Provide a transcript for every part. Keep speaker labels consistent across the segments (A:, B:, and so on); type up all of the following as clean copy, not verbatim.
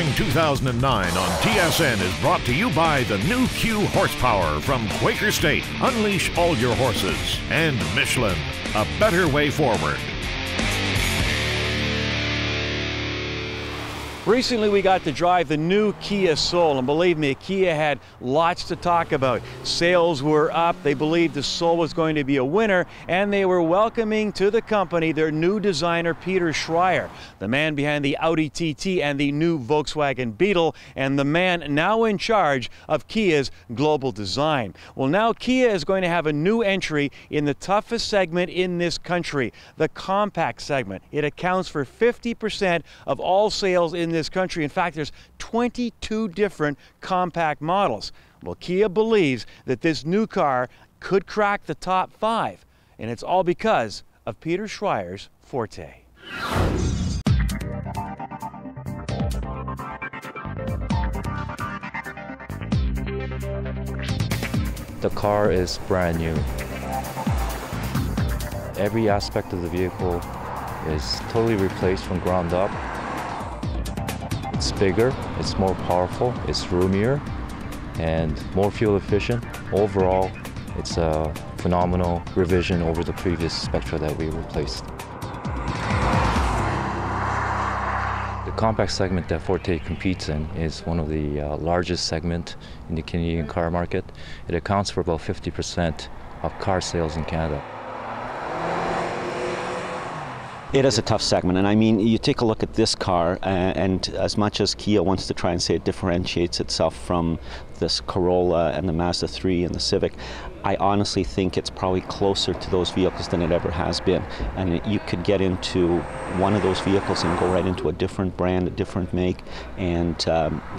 A: Spring 2009 on TSN is brought to you by the new Q horsepower from Quaker State. Unleash all your horses. And Michelin, a better way forward.
B: Recently we got to drive the new Kia Soul, and believe me, Kia had lots to talk about. Sales were up, they believed the Soul was going to be a winner, and they were welcoming to the company their new designer Peter Schreier, the man behind the Audi TT and the new Volkswagen Beetle, and the man now in charge of Kia's global design. Well, now Kia is going to have a new entry in the toughest segment in this country, the compact segment. It accounts for 50% of all sales in this country. In fact, there's 22 different compact models. Well, Kia believes that this new car could crack the top 5, and it's all because of Peter Schreier's Forte.
C: The car is brand new. Every aspect of the vehicle is totally replaced from ground up. It's bigger, it's more powerful, it's roomier, and more fuel efficient. Overall, it's a phenomenal revision over the previous Spectra that we replaced. The compact segment that Forte competes in is one of the largest segments in the Canadian car market. It accounts for about 50% of car sales in Canada.
D: It is a tough segment, and I mean, you take a look at this car, and as much as Kia wants to try and say it differentiates itself from this Corolla and the Mazda 3 and the Civic, I honestly think it's probably closer to those vehicles than it ever has been. And you could get into one of those vehicles and go right into a different brand, a different make, and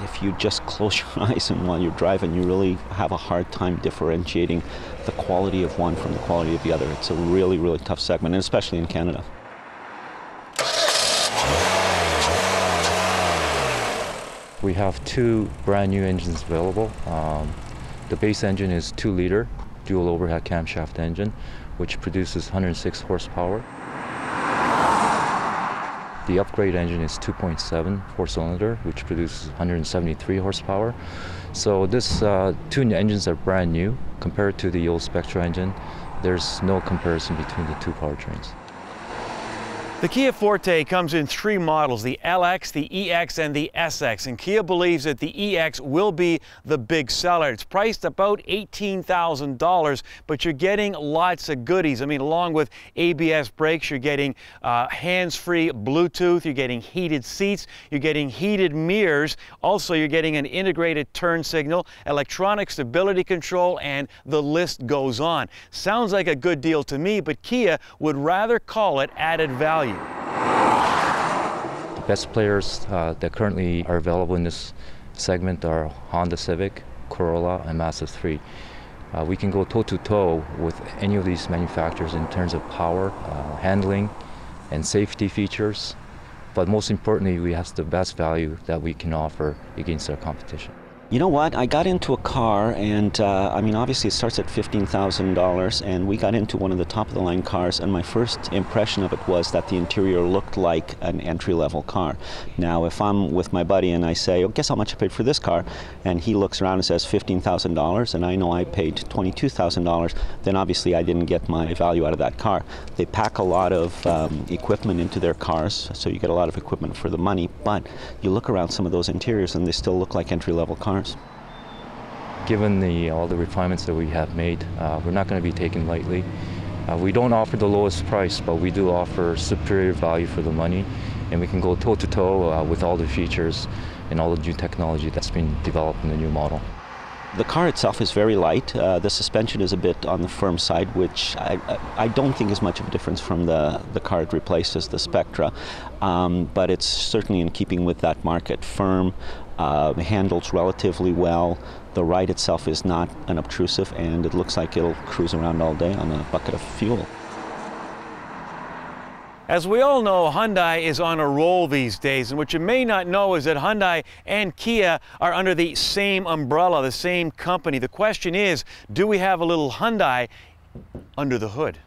D: if you just close your eyes and while you're driving, you really have a hard time differentiating the quality of one from the quality of the other. It's a really, really tough segment, and especially in Canada.
C: We have 2 brand new engines available. The base engine is 2-liter dual overhead camshaft engine, which produces 106 horsepower. The upgrade engine is 2.7 4-cylinder, which produces 173 horsepower. So this 2 engines are brand new. Compared to the old Spectra engine, there's no comparison between the 2 powertrains.
B: The Kia Forte comes in 3 models, the LX, the EX, and the SX, and Kia believes that the EX will be the big seller. It's priced about $18,000, but you're getting lots of goodies. I mean, along with ABS brakes, you're getting hands-free Bluetooth, you're getting heated seats, you're getting heated mirrors. Also, you're getting an integrated turn signal, electronic stability control, and the list goes on. Sounds like a good deal to me, but Kia would rather call it added value.
C: The best players that currently are available in this segment are Honda Civic, Corolla, and Mazda 3. We can go toe-to-toe with any of these manufacturers in terms of power, handling, and safety features, but most importantly, we have the best value that we can offer against our competition.
D: You know what? I got into a car, and I mean, obviously it starts at $15,000, and we got into one of the top-of-the-line cars, and my first impression of it was that the interior looked like an entry-level car. Now, if I'm with my buddy and I say, oh, guess how much I paid for this car, and he looks around and says $15,000, and I know I paid $22,000, then obviously I didn't get my value out of that car. They pack a lot of equipment into their cars, so you get a lot of equipment for the money, but you look around some of those interiors and they still look like entry-level cars.
C: Given all the refinements that we have made, we're not going to be taken lightly. We don't offer the lowest price, but we do offer superior value for the money, and we can go toe-to-toe with all the features and all the new technology that's been developed in the new model.
D: The car itself is very light. The suspension is a bit on the firm side, which I don't think is much of a difference from the car it replaces, the Spectra, but it's certainly in keeping with that market. Firm, handles relatively well. The ride itself is not unobtrusive, and it looks like it'll cruise around all day on a bucket of fuel.
B: As we all know, Hyundai is on a roll these days, and what you may not know is that Hyundai and Kia are under the same umbrella, the same company. The question is, do we have a little Hyundai under the hood?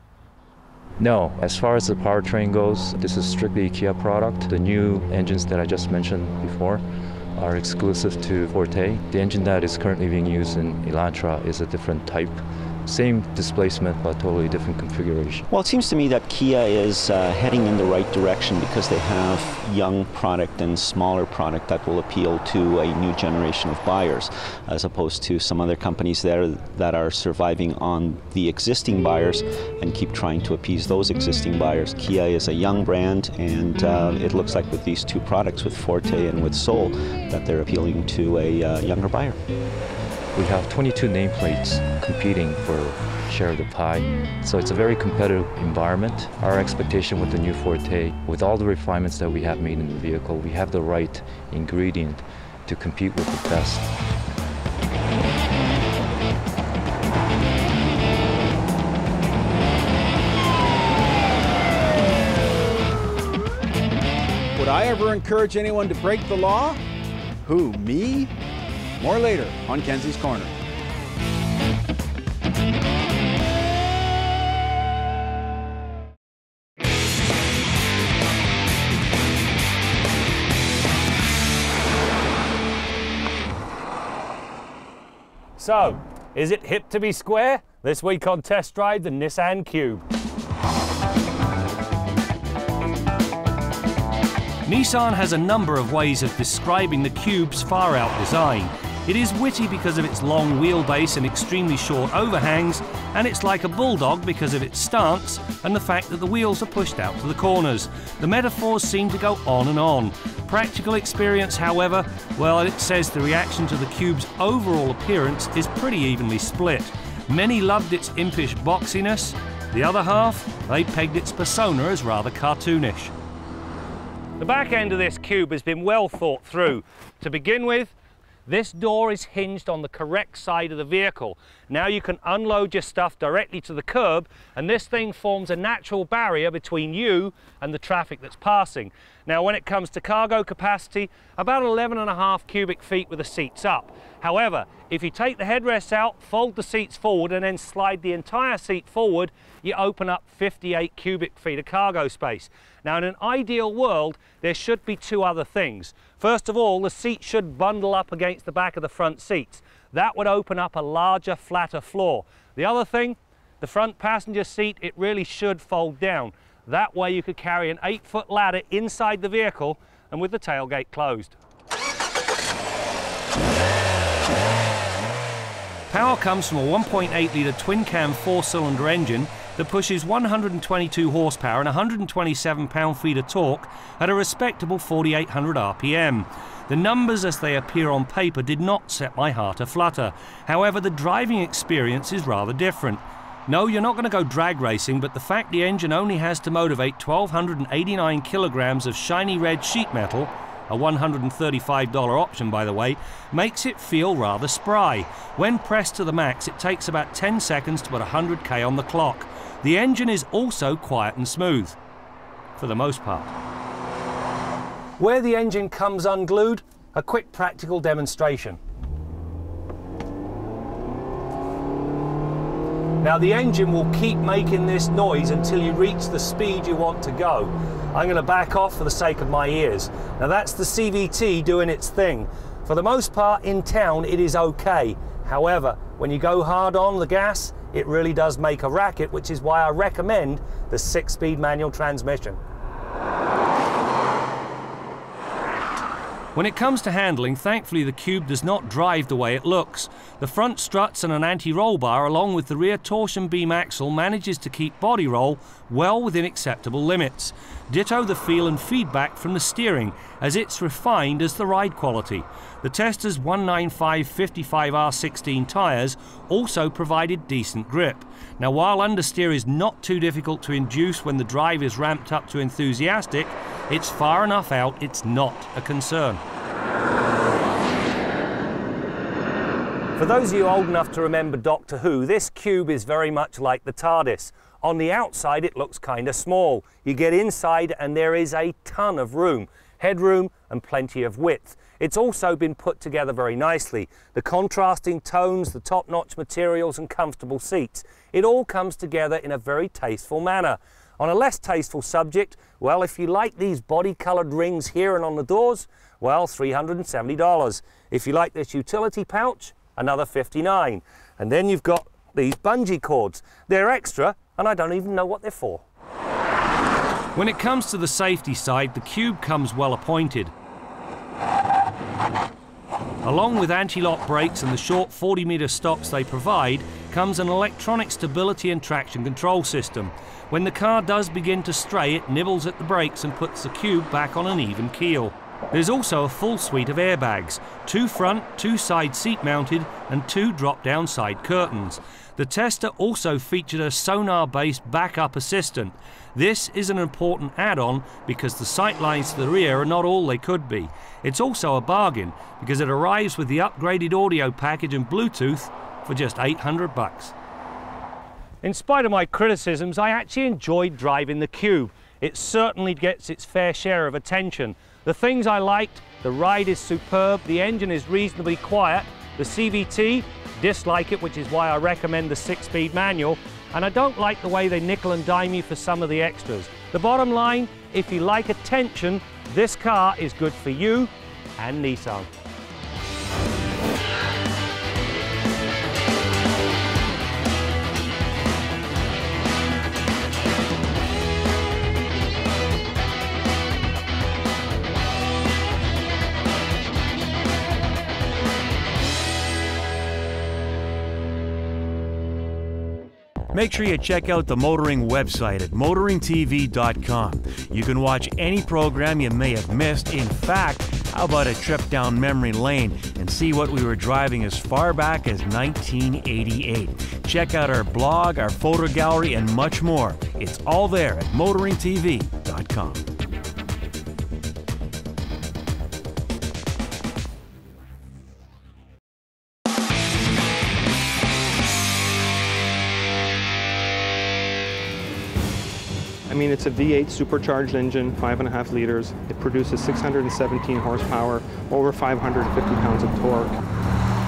C: No, as far as the powertrain goes, this is strictly a Kia product. The new engines that I just mentioned before are exclusive to Forte. The engine that is currently being used in Elantra is a different type. Same displacement, but totally different configuration.
D: Well, it seems to me that Kia is heading in the right direction because they have young product and smaller product that will appeal to a new generation of buyers, as opposed to some other companies there that are surviving on the existing buyers and keep trying to appease those existing buyers. Kia is a young brand, and it looks like with these two products, with Forte and with Soul, that they're appealing to a younger buyer.
C: We have 22 nameplates competing for share of the pie, so it's a very competitive environment. Our expectation with the new Forte, with all the refinements that we have made in the vehicle, we have the right ingredient to compete with the best.
E: Would I ever encourage anyone to break the law? Who, me? More later on Kenzie's Corner.
F: So, is it hip to be square? This week on Test Drive, the Nissan Cube. Nissan has a number of ways of describing the Cube's far-out design. It is witty because of its long wheelbase and extremely short overhangs, and it's like a bulldog because of its stance and the fact that the wheels are pushed out to the corners. The metaphors seem to go on and on. Practical experience, however, well, it says the reaction to the Cube's overall appearance is pretty evenly split. Many loved its impish boxiness. The other half, they pegged its persona as rather cartoonish. The back end of this Cube has been well thought through. To begin with, this door is hinged on the correct side of the vehicle. Now you can unload your stuff directly to the curb, and this thing forms a natural barrier between you and the traffic that's passing. Now when it comes to cargo capacity, about 11.5 cubic feet with the seats up. However, if you take the headrests out, fold the seats forward and then slide the entire seat forward, you open up 58 cubic feet of cargo space. Now in an ideal world, there should be two other things. First of all, the seat should bundle up against the back of the front seats. That would open up a larger, flatter floor. The other thing, the front passenger seat, it really should fold down. That way you could carry an 8-foot ladder inside the vehicle and with the tailgate closed. Power comes from a 1.8-litre twin-cam 4-cylinder engine that pushes 122 horsepower and 127 pound-feet of torque at a respectable 4,800 RPM. The numbers as they appear on paper did not set my heart aflutter. However, the driving experience is rather different. No, you're not going to go drag racing, but the fact the engine only has to motivate 1,289 kilograms of shiny red sheet metal, a $135 option by the way, makes it feel rather spry. When pressed to the max, it takes about 10 seconds to put 100k on the clock. The engine is also quiet and smooth, for the most part. Where the engine comes unglued, a quick practical demonstration. Now the engine will keep making this noise until you reach the speed you want to go. I'm going to back off for the sake of my ears. Now that's the CVT doing its thing. For the most part in town it is okay. However, when you go hard on the gas, it really does make a racket, which is why I recommend the 6-speed manual transmission. When it comes to handling, thankfully the Cube does not drive the way it looks. The front struts and an anti-roll bar along with the rear torsion beam axle manages to keep body roll well within acceptable limits. Ditto the feel and feedback from the steering, as it's refined as the ride quality. The Tester's 195/55R16 tyres also provided decent grip. Now while understeer is not too difficult to induce when the drive is ramped up to enthusiastic, it's far enough out it's not a concern. For those of you old enough to remember Doctor Who, this Cube is very much like the TARDIS. On the outside it looks kind of small. You get inside and there is a ton of room, headroom and plenty of width. It's also been put together very nicely. The contrasting tones, the top-notch materials and comfortable seats. It all comes together in a very tasteful manner. On a less tasteful subject, well, if you like these body-coloured rings here and on the doors, well, $370. If you like this utility pouch, another $59. And then you've got these bungee cords. They're extra, and I don't even know what they're for.
G: When it comes to the safety side, the Cube comes well appointed. Along with anti-lock brakes and the short 40-metre stops they provide, comes an electronic stability and traction control system. When the car does begin to stray, it nibbles at the brakes and puts the Cube back on an even keel. There's also a full suite of airbags, 2 front, 2 side seat mounted and 2 drop-down side curtains. The Tester also featured a sonar-based backup assistant. This is an important add-on because the sight lines to the rear are not all they could be. It's also a bargain because it arrives with the upgraded audio package and Bluetooth for just $800.
F: In spite of my criticisms, I actually enjoyed driving the Cube. It certainly gets its fair share of attention. The things I liked: the ride is superb, the engine is reasonably quiet, the CVT, dislike it, which is why I recommend the 6-speed manual, and I don't like the way they nickel and dime you for some of the extras. The bottom line, if you like attention, this car is good for you and Nissan.
B: Make sure you check out the Motoring website at motoringtv.com. You can watch any program you may have missed. In fact, how about a trip down memory lane and see what we were driving as far back as 1988. Check out our blog, our photo gallery, and much more. It's all there at motoringtv.com.
H: I mean, it's a V8 supercharged engine, 5.5 liters. It produces 617 horsepower, over 550 pounds of torque.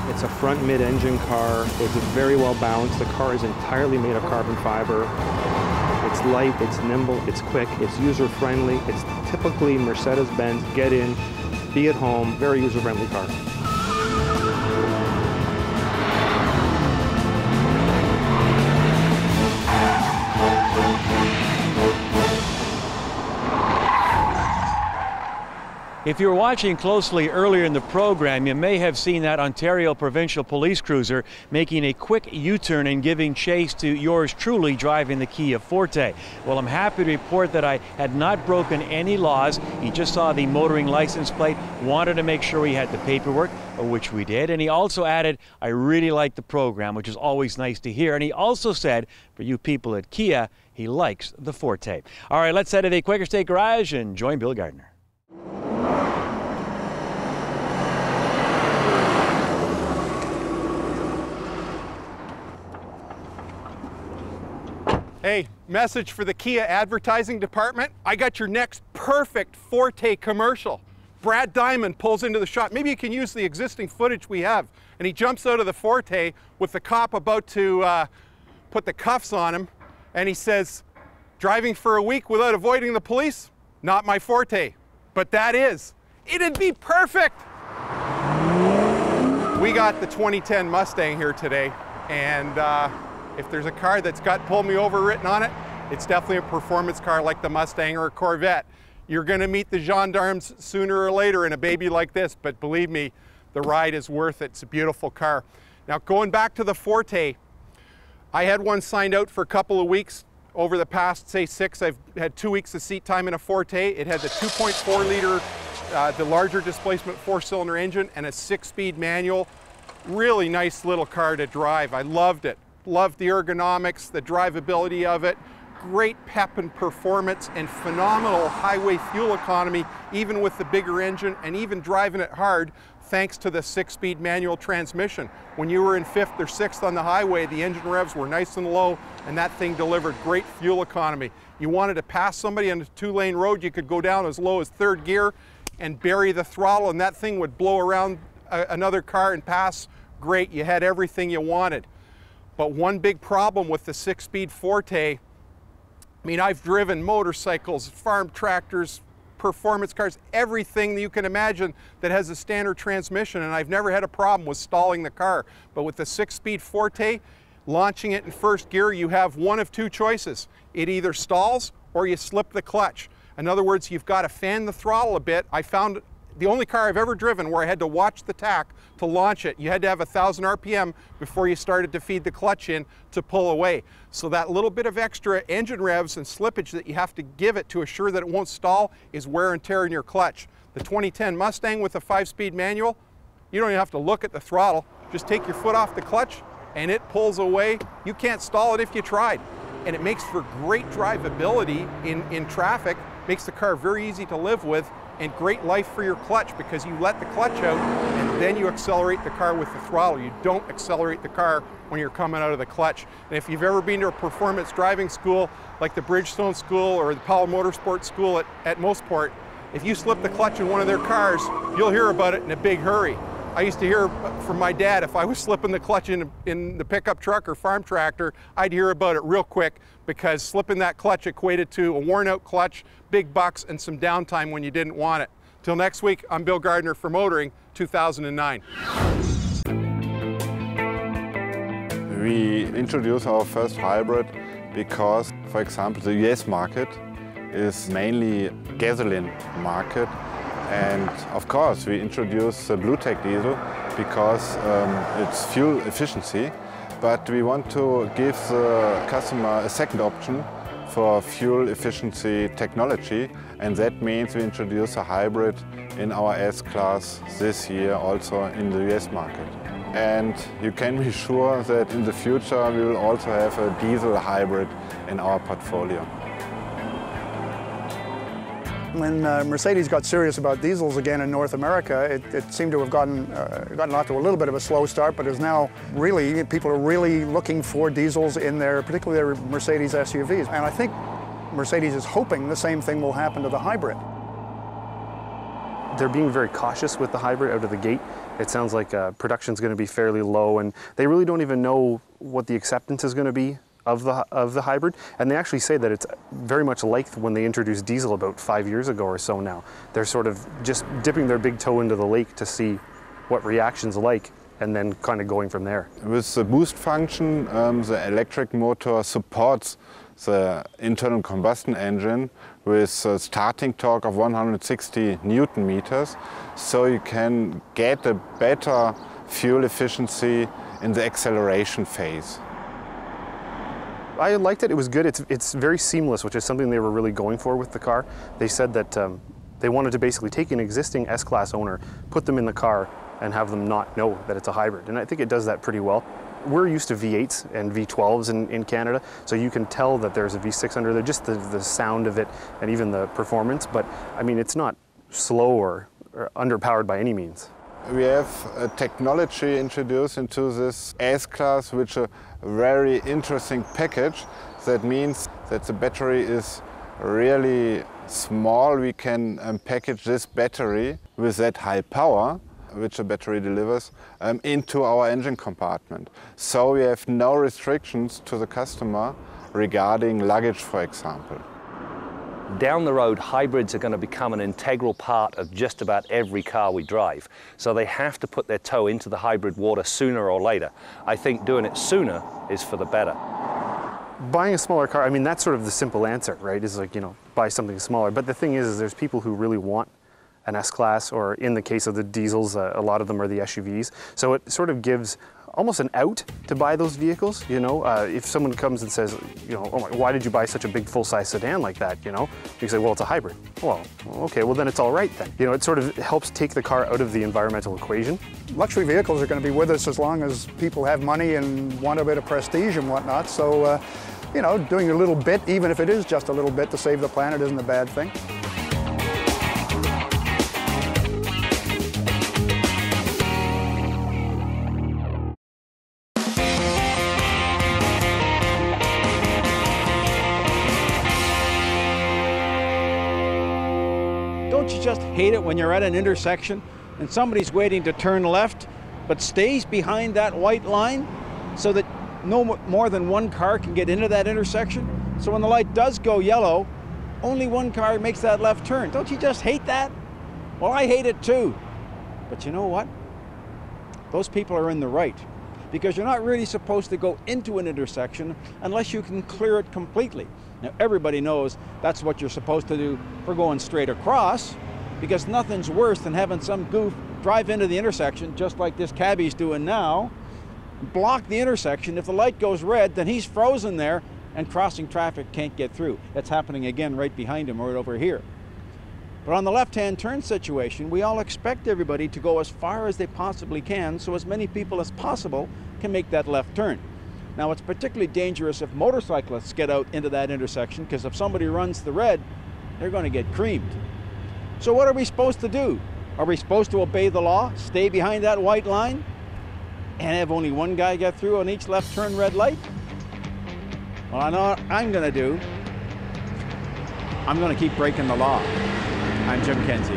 H: It's a front mid-engine car. It's very well balanced. The car is entirely made of carbon fiber. It's light, it's nimble, it's quick, it's user-friendly. It's typically Mercedes-Benz, get in, be at home, very user-friendly car.
B: If you were watching closely earlier in the program, you may have seen that Ontario Provincial Police Cruiser making a quick U-turn and giving chase to yours truly driving the Kia Forte. Well, I'm happy to report that I had not broken any laws. He just saw the motoring license plate, wanted to make sure we had the paperwork, which we did, and he also added, I really like the program, which is always nice to hear. And he also said, for you people at Kia, he likes the Forte. All right, let's head to the Quaker State Garage and join Bill Gardiner.
I: Hey, message for the Kia advertising department. I got your next perfect Forte commercial. Brad Diamond pulls into the shot. Maybe you can use the existing footage we have. And he jumps out of the Forte with the cop about to put the cuffs on him. And he says, driving for a week without avoiding the police? Not my forte. But that is. It'd be perfect. We got the 2010 Mustang here today. And if there's a car that's got "pull me over" written on it, it's definitely a performance car like the Mustang or a Corvette. You're going to meet the gendarmes sooner or later in a baby like this, but believe me, the ride is worth it. It's a beautiful car. Now, going back to the Forte, I had one signed out for a couple of weeks. Over the past, say, 6, I've had 2 weeks of seat time in a Forte. It had the 2.4 liter, the larger displacement 4-cylinder engine and a 6-speed manual. Really nice little car to drive. I loved it. Loved the ergonomics, the drivability of it, great pep and performance, and phenomenal highway fuel economy, even with the bigger engine, and even driving it hard, thanks to the 6-speed manual transmission. When you were in 5th or 6th on the highway, the engine revs were nice and low, and that thing delivered great fuel economy. You wanted to pass somebody on a 2-lane road, you could go down as low as 3rd gear and bury the throttle, and that thing would blow around another car and pass. Great, you had everything you wanted. But one big problem with the 6-speed Forte, mean, I've driven motorcycles, farm tractors, performance cars, everything that you can imagine that has a standard transmission, and I've never had a problem with stalling the car. But with the 6-speed Forte, launching it in first gear, you have one of two choices. It either stalls or you slip the clutch. In other words, you've got to fan the throttle a bit. I found the only car I've ever driven where I had to watch the tach to launch it. You had to have 1,000 RPM before you started to feed the clutch in to pull away. So that little bit of extra engine revs and slippage that you have to give it to assure that it won't stall is wear and tear in your clutch. The 2010 Mustang with a 5-speed manual, you don't even have to look at the throttle. Just take your foot off the clutch and it pulls away. You can't stall it if you tried. And it makes for great drivability in traffic, makes the car very easy to live with, and great life for your clutch because you let the clutch out and then you accelerate the car with the throttle. You don't accelerate the car when you're coming out of the clutch. And if you've ever been to a performance driving school like the Bridgestone School or the Powell Motorsport School at Mossport, if you slip the clutch in one of their cars, you'll hear about it in a big hurry. I used to hear from my dad, if I was slipping the clutch in the pickup truck or farm tractor, I'd hear about it real quick because slipping that clutch equated to a worn out clutch, big bucks, and some downtime when you didn't want it. Till next week, I'm Bill Gardiner for Motoring 2009.
J: We introduced our first hybrid because, for example, the US market is mainly gasoline market. And of course, we introduced the BlueTech diesel because it's fuel efficiency, but we want to give the customer a second option for fuel efficiency technology, and that means we introduce a hybrid in our S-Class this year also in the US market. And you can be sure that in the future we will also have a diesel hybrid in our portfolio.
K: When Mercedes got serious about diesels again in North America, it seemed to have gotten off to a little bit of a slow start, but is now really, people are really looking for diesels in particularly their Mercedes SUVs. And I think Mercedes is hoping the same thing will happen to the hybrid.
H: They're being very cautious with the hybrid out of the gate. It sounds like production's going to be fairly low, and they really don't even know what the acceptance is going to be of the hybrid, and they actually say that it's very much like when they introduced diesel about 5 years ago or so now. They're sort of just dipping their big toe into the lake to see what reaction's like and then kind of going from there.
J: With the boost function, the electric motor supports the internal combustion engine with a starting torque of 160 Newton meters, so you can get a better fuel efficiency in the acceleration phase.
H: I liked it. It was good. It's very seamless, which is something they were really going for with the car. They said that they wanted to basically take an existing S-Class owner, put them in the car, and have them not know that it's a hybrid. And I think it does that pretty well. We're used to V8s and V12s in Canada, so you can tell that there's a V6 under there, just the sound of it and even the performance. But I mean, it's not slow or underpowered by any means.
J: We have a technology introduced into this S-Class, which is a very interesting package. That means that the battery is really small. We can package this battery with that high power, which the battery delivers, into our engine compartment. So we have no restrictions to the customer regarding luggage, for example.
G: Down the road, hybrids are going to become an integral part of just about every car we drive. So they have to put their toe into the hybrid water sooner or later. I think doing it sooner is for the better.
H: Buying a smaller car, I mean, that's sort of the simple answer, right? Is like, you know, buy something smaller. But the thing is there's people who really want an S-Class, or in the case of the diesels, a lot of them are the SUVs. So it sort of gives almost an out to buy those vehicles, you know. If someone comes and says, you know, oh my, why did you buy such a big full-size sedan like that, you know? You say, well, it's a hybrid. Well, okay, well then it's all right then. You know, it sort of helps take the car out of the environmental equation.
K: Luxury vehicles are going to be with us as long as people have money and want a bit of prestige and whatnot. So, you know, doing a little bit, even if it is just a little bit to save the planet, isn't a bad thing.
E: Don't you just hate it when you're at an intersection and somebody's waiting to turn left but stays behind that white line so that no more than one car can get into that intersection? So when the light does go yellow, only one car makes that left turn. Don't you just hate that? Well, I hate it too. But you know what? Those people are in the right, because you're not really supposed to go into an intersection unless you can clear it completely. Now, everybody knows that's what you're supposed to do for going straight across, because nothing's worse than having some goof drive into the intersection, just like this cabbie's doing now, block the intersection. If the light goes red, then he's frozen there, and crossing traffic can't get through. That's happening again right behind him, right over here. But on the left-hand turn situation, we all expect everybody to go as far as they possibly can, so as many people as possible can make that left turn. Now, it's particularly dangerous if motorcyclists get out into that intersection, because if somebody runs the red, they're going to get creamed. So what are we supposed to do? Are we supposed to obey the law, stay behind that white line, and have only one guy get through on each left turn red light? Well, I know what I'm going to do. I'm going to keep breaking the law. I'm Jim Kenzie.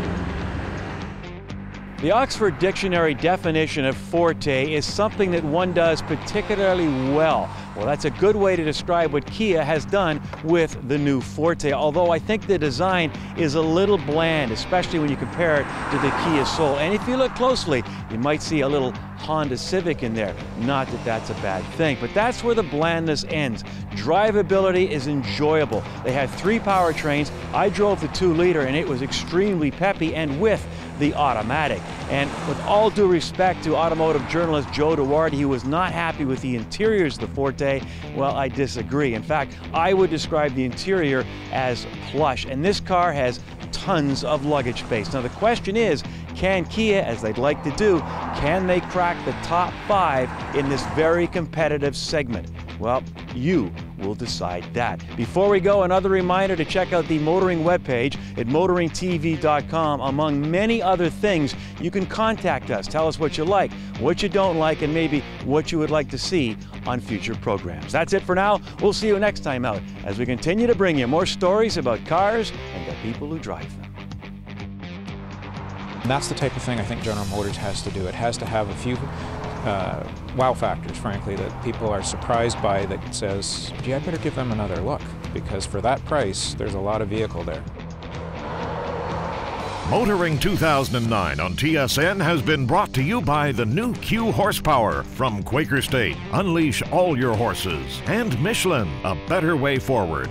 B: The Oxford Dictionary definition of Forte is something that one does particularly well. Well, that's a good way to describe what Kia has done with the new Forte, although I think the design is a little bland, especially when you compare it to the Kia Soul. And if you look closely, you might see a little Honda Civic in there. Not that that's a bad thing, but that's where the blandness ends. Drivability is enjoyable. They had 3 powertrains. I drove the 2-liter and it was extremely peppy, and with the automatic. And with all due respect to automotive journalist Joe Duarte, he was not happy with the interiors of the Forte. Well, I disagree. In fact, I would describe the interior as plush, and this car has tons of luggage space. Now the question is, can Kia, as they'd like to do, can they crack the top 5 in this very competitive segment? Well, you will decide that. Before we go, another reminder to check out the Motoring webpage at motoringtv.com. Among many other things, you can contact us. Tell us what you like, what you don't like, and maybe what you would like to see on future programs. That's it for now. We'll see you next time out as we continue to bring you more stories about cars and the people who drive them.
L: And that's the type of thing I think General Motors has to do. It has to have a few wow factors, frankly, that people are surprised by, that says, gee, I better give them another look, because for that price, there's a lot of vehicle there.
A: Motoring 2009 on TSN has been brought to you by the new Q Horsepower from Quaker State. Unleash all your horses. And Michelin, a better way forward.